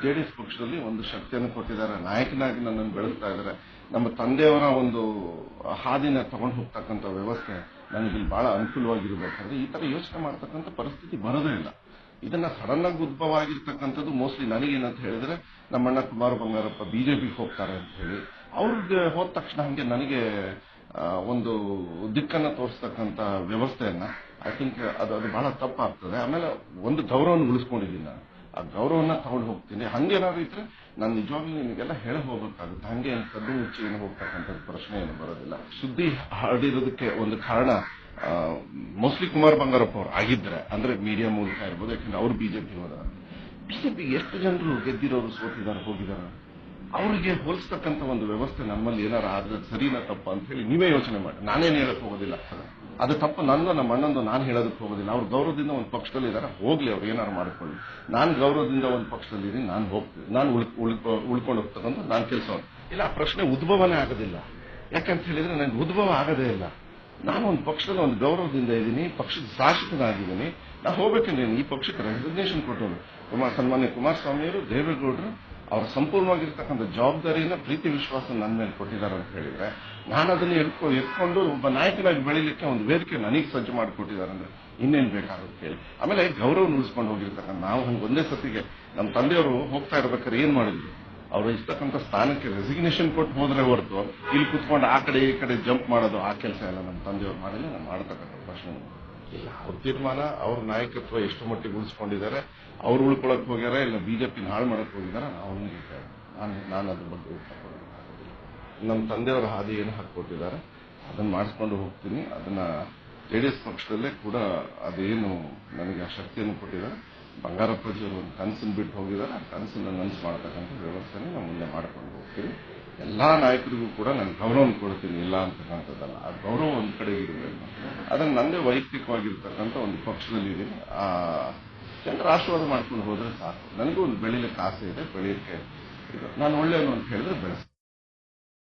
JDS ಪಕ್ಷದಲ್ಲಿ ಒಂದು ಶಕ್ತಿಯನ್ನು ಕೊಟ್ಟಿದ್ದಾರೆ, ನಾಯಕನಾಗಿ ನನ್ನನ್ನು ಬೆಳೆಸ್ತಾ ಇದ್ದಾರೆ. ನಮ್ಮ ತಂದೆಯವರ ಒಂದು ಹಾದಿನ ತಗೊಂಡು ಹೋಗ್ತಕ್ಕಂಥ ವ್ಯವಸ್ಥೆ ನನಗೆ ಬಹಳ ಅನುಕೂಲವಾಗಿರಬೇಕಾದ್ರೆ ಈ ತರ ಯೋಚನೆ ಮಾಡ್ತಕ್ಕಂಥ ಪರಿಸ್ಥಿತಿ ಬರೋದೇ ಇಲ್ಲ. ಇದನ್ನ ಸಡನ್ ಆಗಿ ಉದ್ಭವ ಆಗಿರ್ತಕ್ಕಂಥದ್ದು ಮೋಸ್ಟ್ಲಿ ನನಗೇನಂತ ಹೇಳಿದ್ರೆ ನಮ್ಮಣ್ಣ ಕುಮಾರ ಬಂಗಾರಪ್ಪ ಬಿಜೆಪಿಗೆ ಹೋಗ್ತಾರೆ ಅಂತ ಹೇಳಿ ಅವ್ರಿಗೆ ಹೋದ ತಕ್ಷಣ ಹಂಗೆ ನನಗೆ ಒಂದು ದಿಕ್ಕನ್ನ ತೋರಿಸ್ತಕ್ಕಂಥ ವ್ಯವಸ್ಥೆಯನ್ನ ಐ ಥಿಂಕ್ ಅದು ಬಹಳ ತಪ್ಪಾಗ್ತದೆ. ಆಮೇಲೆ ಒಂದು ಗೌರವವನ್ನು ಉಳಿಸ್ಕೊಂಡಿದ್ದೀನಿ ನಾನು, ಆ ಗೌರವನ್ನ ತಗೊಂಡು ಹೋಗ್ತೀನಿ. ಹಂಗೇನಾದ್ರು ಇದ್ರೆ ನಾನು ನಿಜವಾಗ್ಲೂ ನಿಮಗೆಲ್ಲ ಹೇಳಿ ಹೋಗ್ಬೇಕಾಗುತ್ತೆ. ಹಂಗೆ ಕದ್ದು ಮುಚ್ಚಿ ಏನು ಹೋಗ್ತಕ್ಕಂಥದ್ದು ಪ್ರಶ್ನೆ ಏನು ಬರೋದಿಲ್ಲ. ಸುದ್ದಿ ಹರಡಿರೋದಕ್ಕೆ ಒಂದು ಕಾರಣ ಮೋಸ್ಟ್ಲಿ ಕುಮಾರ್ ಬಂಗಾರಪ್ಪ ಅವರು ಆಗಿದ್ರೆ ಅಂದ್ರೆ ಮೀಡಿಯಾ ಮೂಲಕ ಇರ್ಬೋದು, ಯಾಕಂದ್ರೆ ಅವ್ರು ಬಿಜೆಪಿ ಹೋದ. ಬಿಜೆಪಿ ಎಷ್ಟು ಜನರು ಗೆದ್ದಿರೋರು ಸೋತಿದ್ದಾರೆ ಹೋಗಿದ್ದಾರೆ, ಅವರಿಗೆ ಹೋಲಿಸ್ತಕ್ಕಂಥ ಒಂದು ವ್ಯವಸ್ಥೆ ನಮ್ಮಲ್ಲಿ ಏನಾರು ಆದ್ರೆ ಸರಿನಾ ತಪ್ಪ ಅಂತ ಹೇಳಿ ನೀವೇ ಯೋಚನೆ ಮಾಡಿ. ನಾನೇನು ಹೇಳಕ್ ಹೋಗೋದಿಲ್ಲ, ಅದು ತಪ್ಪು ನಂದು ನಮ್ಮ ಅಣ್ಣಂದು ನಾನು ಹೇಳೋದಕ್ಕೆ ಹೋಗೋದಿಲ್ಲ. ಅವ್ರ ಗೌರವದಿಂದ ಒಂದು ಪಕ್ಷದಲ್ಲಿ ಇದ್ದಾರೆ, ಹೋಗ್ಲಿ ಅವ್ರು ಏನಾರು ಮಾಡ್ಕೊಳ್ಳಿ. ನಾನು ಗೌರವದಿಂದ ಒಂದು ಪಕ್ಷದಲ್ಲಿ ಇದ್ದೀನಿ, ನಾನು ಹೋಗ್ತೀನಿ, ನಾನು ಉಳ್ಕೊಂಡು ಹೋಗ್ತಕ್ಕಂಥ ನಾನು ಕೆಲಸ ಇಲ್ಲ. ಆ ಪ್ರಶ್ನೆ ಉದ್ಭವನೇ ಆಗೋದಿಲ್ಲ. ಯಾಕಂತ ಹೇಳಿದ್ರೆ ನನಗೆ ಉದ್ಭವ ಆಗದೇ ಇಲ್ಲ. ನಾನು ಒಂದು ಪಕ್ಷದಲ್ಲಿ ಒಂದು ಗೌರವದಿಂದ ಇದ್ದೀನಿ, ಪಕ್ಷದ ಶಾಸಕನಾಗಿದ್ದೀನಿ. ನಾನು ಹೋಗ್ಬೇಕಂದ್ರೆ ಈ ಪಕ್ಷಕ್ಕೆ ರೆಸಿಗ್ನೇಷನ್ ಕೊಟ್ಟರು ಸನ್ಮಾನ್ಯ ಕುಮಾರಸ್ವಾಮಿಯವರು, ದೇವೇಗೌಡರು ಅವರ ಸಂಪೂರ್ಣವಾಗಿರ್ತಕ್ಕಂಥ ಜವಾಬ್ದಾರಿಯನ್ನ ಪ್ರೀತಿ ವಿಶ್ವಾಸ ನನ್ನ ಮೇಲೆ ಕೊಟ್ಟಿದ್ದಾರೆ ಅಂತ ಹೇಳಿದ್ರೆ ನಾನು ಅದನ್ನ ಎತ್ಕೊಂಡು ಒಬ್ಬ ನಾಯಕನಾಗಿ ಬೆಳಿಲಿಕ್ಕೆ ಒಂದು ವೇದಿಕೆ ನನಗೆ ಸಜ್ಜು ಮಾಡಿಕೊಟ್ಟಿದ್ದಾರೆ ಅಂದ್ರೆ ಇನ್ನೇನು ಬೇಕಾಗುತ್ತೆ ಹೇಳಿ. ಆಮೇಲೆ ಗೌರವ ಉಳಿಸ್ಕೊಂಡು ಹೋಗಿರ್ತಕ್ಕಂಥ ನಾವು ಹಂಗೆ ಒಂದೇ ಸತಿಗೆ ನಮ್ಮ ತಂದೆಯವರು ಹೋಗ್ತಾ ಇರ್ಬೇಕಾದ್ರೆ ಏನ್ ಮಾಡಿದ್ರು, ಅವರು ಇರ್ತಕ್ಕಂಥ ಸ್ಥಾನಕ್ಕೆ ರೆಸಿಗ್ನೇಷನ್ ಕೊಟ್ಟು ಹೋದ್ರೆ ಹೊರತು ಇಲ್ಲಿ ಕುತ್ಕೊಂಡು ಆ ಕಡೆ ಈ ಕಡೆ ಜಂಪ್ ಮಾಡೋದು ಆ ಕೆಲಸ ಎಲ್ಲ ನಮ್ಮ ತಂದೆಯವರು ಮಾಡಿಲ್ಲ. ನಾನು ಮಾಡತಕ್ಕಂಥ ಪ್ರಶ್ನೆ ಇಲ್ಲ. ಅವ್ರ ತೀರ್ಮಾನ, ಅವ್ರ ನಾಯಕತ್ವ ಎಷ್ಟು ಮಟ್ಟಿಗೆ ಉಳಿಸ್ಕೊಂಡಿದ್ದಾರೆ, ಅವ್ರು ಉಳ್ಕೊಳಕ್ ಹೋಗ್ಯಾರ ಇಲ್ಲ ಬಿಜೆಪಿನ ಹಾಳು ಮಾಡಕ್ ಹೋಗಿದಾರ, ನಾನು ಅದ್ರ ಬಗ್ಗೆ ನಮ್ಮ ತಂದೆಯವರ ಹಾದಿ ಏನು ಹಾಕೊಟ್ಟಿದ್ದಾರೆ ಅದನ್ನ ಮಾಡಿಸ್ಕೊಂಡು ಹೋಗ್ತೀನಿ. ಅದನ್ನ ಜೆಡಿಎಸ್ ಪಕ್ಷದಲ್ಲೇ ಕೂಡ ಅದೇನು ನನಗೆ ಆ ಶಕ್ತಿಯನ್ನು ಕೊಟ್ಟಿದ್ದಾರೆ. ಬಂಗಾರಪ್ಪಾಜಿಯವರು ಒಂದು ಕನಸನ್ನು ಬಿಟ್ಟು ಹೋಗಿದ್ದಾರೆ, ಆ ಕನಸನ್ನು ನನಸು ಮಾಡತಕ್ಕಂಥ ವ್ಯವಸ್ಥೆನ ನಾವು ಮುಂದೆ ಮಾಡ್ಕೊಂಡು ಹೋಗ್ತೀನಿ. ಎಲ್ಲಾ ನಾಯಕರಿಗೂ ಕೂಡ ನಾನು ಗೌರವ ಕೊಡ್ತೀನಿ, ಇಲ್ಲ ಅಂತಕ್ಕಂಥದ್ದಲ್ಲ. ಆ ಗೌರವ ಒಂದ್ ಕಡೆಗೆ ಇರಬೇಕು. ಅದನ್ನ ನಂದೇ ವೈಯಕ್ತಿಕವಾಗಿರ್ತಕ್ಕಂಥ ಒಂದು ಪಕ್ಷದಲ್ಲಿ ಇದ್ದೀನಿ. ಆ ಜನರ ಆಶೀರ್ವಾದ ಮಾಡ್ಕೊಂಡು ಹೋದ್ರೆ ಸಾಕು. ನನಗೂ ಒಂದು ಬೆಳಿಲಿಕ್ಕೆ ಆಸೆ ಇದೆ, ಬೆಳೆಯಕ್ಕೆ ನಾನು ಒಳ್ಳೆಯವನು ಅಂತ ಹೇಳಿದ್ರೆ ಬೆಳೆಸ್ತೀನಿ.